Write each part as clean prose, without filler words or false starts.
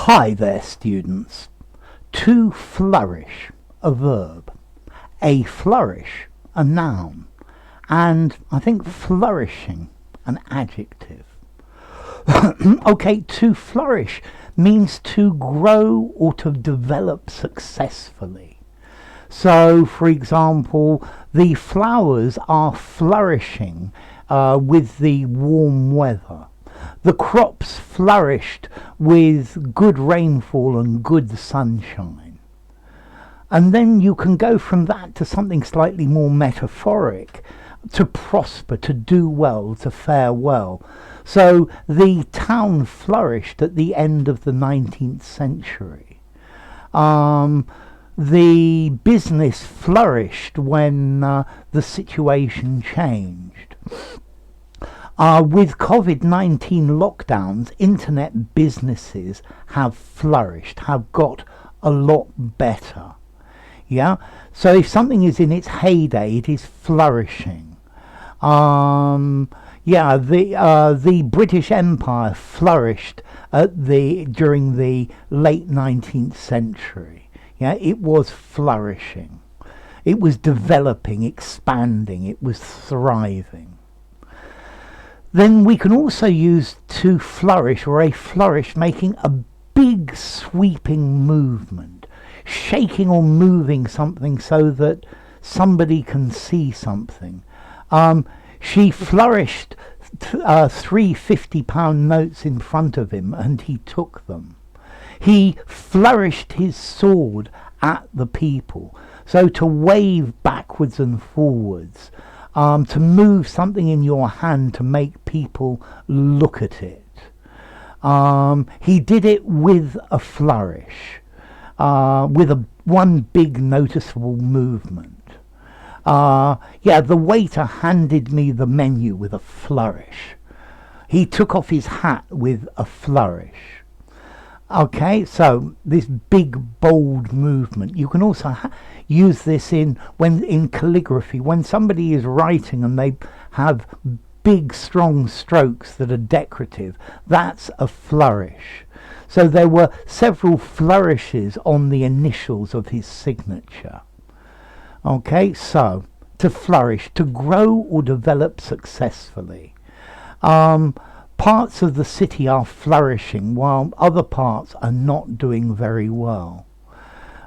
Hi there, students. To flourish, a verb. A flourish, a noun. And I think flourishing, an adjective. Okay, to flourish means to grow or to develop successfully. So, for example, the flowers are flourishing with the warm weather. The crops flourished with good rainfall and good sunshine. And then you can go from that to something slightly more metaphoric, to prosper, to do well, to fare well. So the town flourished at the end of the 19th century. The business flourished when the situation changed. With COVID-19 lockdowns, internet businesses have flourished, have got a lot better. Yeah? So if something is in its heyday, it is flourishing. The British Empire flourished during the late 19th century. Yeah, it was flourishing. It was developing, expanding, it was thriving. Then we can also use to flourish, or a flourish, making a big sweeping movement, shaking or moving something so that somebody can see something. She flourished three £50 notes in front of him and he took them. He flourished his sword at the people. So to wave backwards and forwards, to move something in your hand to make people look at it. He did it with a flourish, with one big noticeable movement. The waiter handed me the menu with a flourish. He took off his hat with a flourish. Okay, so this big, bold movement. You can also use this in calligraphy. When somebody is writing and they have big, strong strokes that are decorative, that's a flourish. So there were several flourishes on the initials of his signature. Okay, so to flourish, to grow or develop successfully. Parts of the city are flourishing while other parts are not doing very well.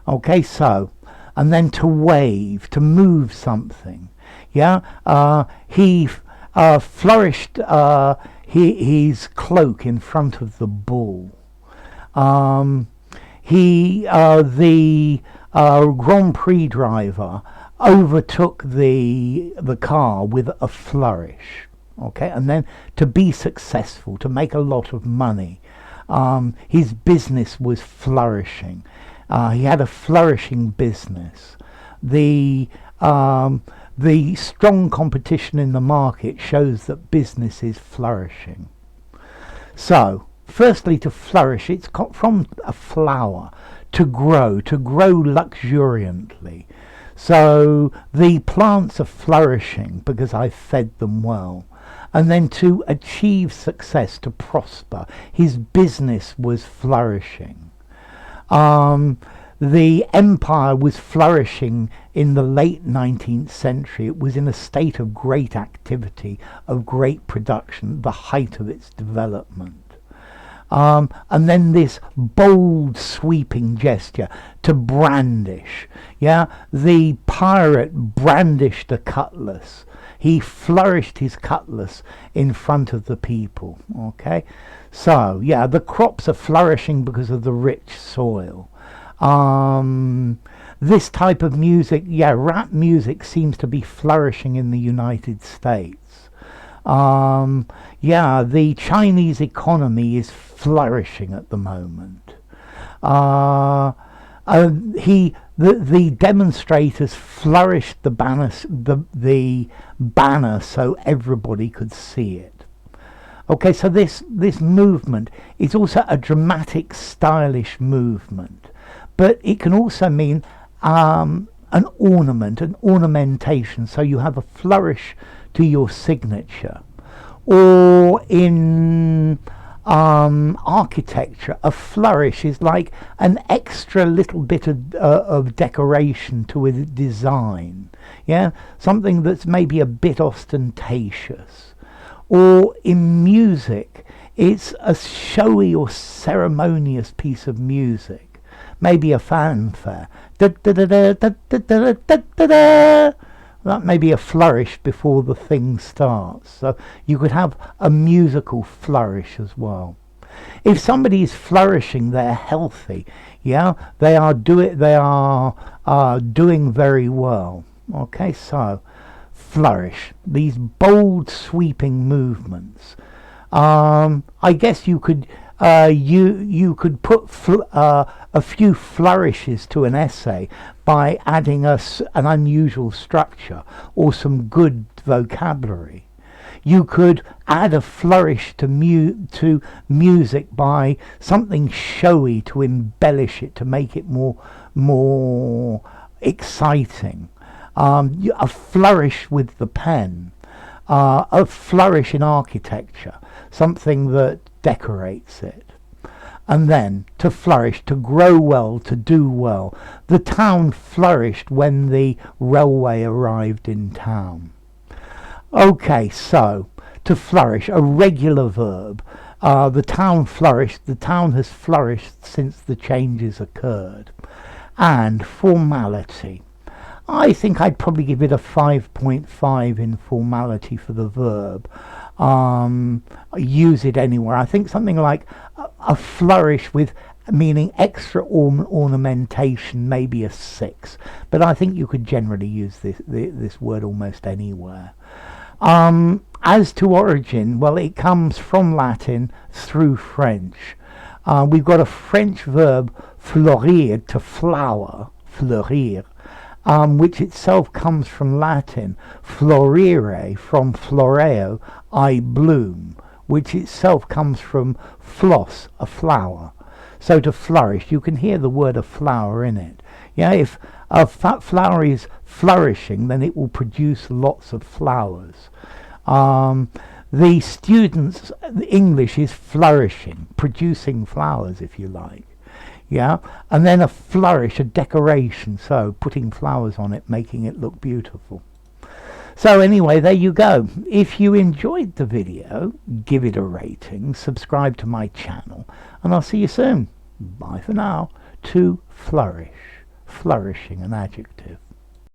Okay, so, and then to wave, to move something. Yeah, he flourished his cloak in front of the bull. The Grand Prix driver overtook the car with a flourish. Okay, and then to be successful, to make a lot of money. His business was flourishing. He had a flourishing business. The strong competition in the market shows that business is flourishing. So, firstly, to flourish, it's from a flower, to grow luxuriantly. So the plants are flourishing because I fed them well. And then to achieve success, to prosper, his business was flourishing. The empire was flourishing in the late 19th century. It was in a state of great activity, of great production, the height of its development. And then this bold sweeping gesture, to brandish. Yeah, the pirate brandished a cutlass. He flourished his cutlass in front of the people. Okay, so yeah, the crops are flourishing because of the rich soil. This type of music, rap music seems to be flourishing in the United States. The Chinese economy is flourishing at the moment. The demonstrators flourished the banner so everybody could see it. Okay, so this movement is also a dramatic, stylish movement, but it can also mean an ornament, an ornamentation. So you have a flourish to your signature, or in architecture, a flourish is like an extra little bit of decoration to a design. Yeah, something that's maybe a bit ostentatious. Or in music, it's a showy or ceremonious piece of music, maybe a fanfare. Da, da, da, da, da, da, da, da, da, da. That may be a flourish before the thing starts. So you could have a musical flourish as well. If somebody is flourishing, they're healthy. Yeah, they are doing very well. Okay, so flourish, these bold sweeping movements. I guess you could you could put a few flourishes to an essay by adding an unusual structure or some good vocabulary. You could add a flourish to music by something showy to embellish it, to make it more exciting. A flourish with the pen, a flourish in architecture, something that decorates it. And then to flourish, to grow well, to do well. The town flourished when the railway arrived in town. Okay, so to flourish, a regular verb. The town flourished, the town has flourished since the changes occurred. And formality. I think I'd probably give it a 5.5 in formality for the verb. Use it anywhere. I think something like a flourish with meaning extra ornamentation, maybe a 6. But I think you could generally use this word almost anywhere. As to origin, well, it comes from Latin through French. We've got a French verb, fleurir, to flower, fleurir, which itself comes from Latin, florire, from floreo, I bloom, which itself comes from floss, a flower. So to flourish, you can hear the word of flower in it. Yeah, if a flower is flourishing, then it will produce lots of flowers. The students' English is flourishing, producing flowers, if you like. Yeah, and then a flourish, a decoration, so putting flowers on it, making it look beautiful. So anyway, there you go. If you enjoyed the video, give it a rating, subscribe to my channel, and I'll see you soon. Bye for now. To flourish, flourishing, an adjective.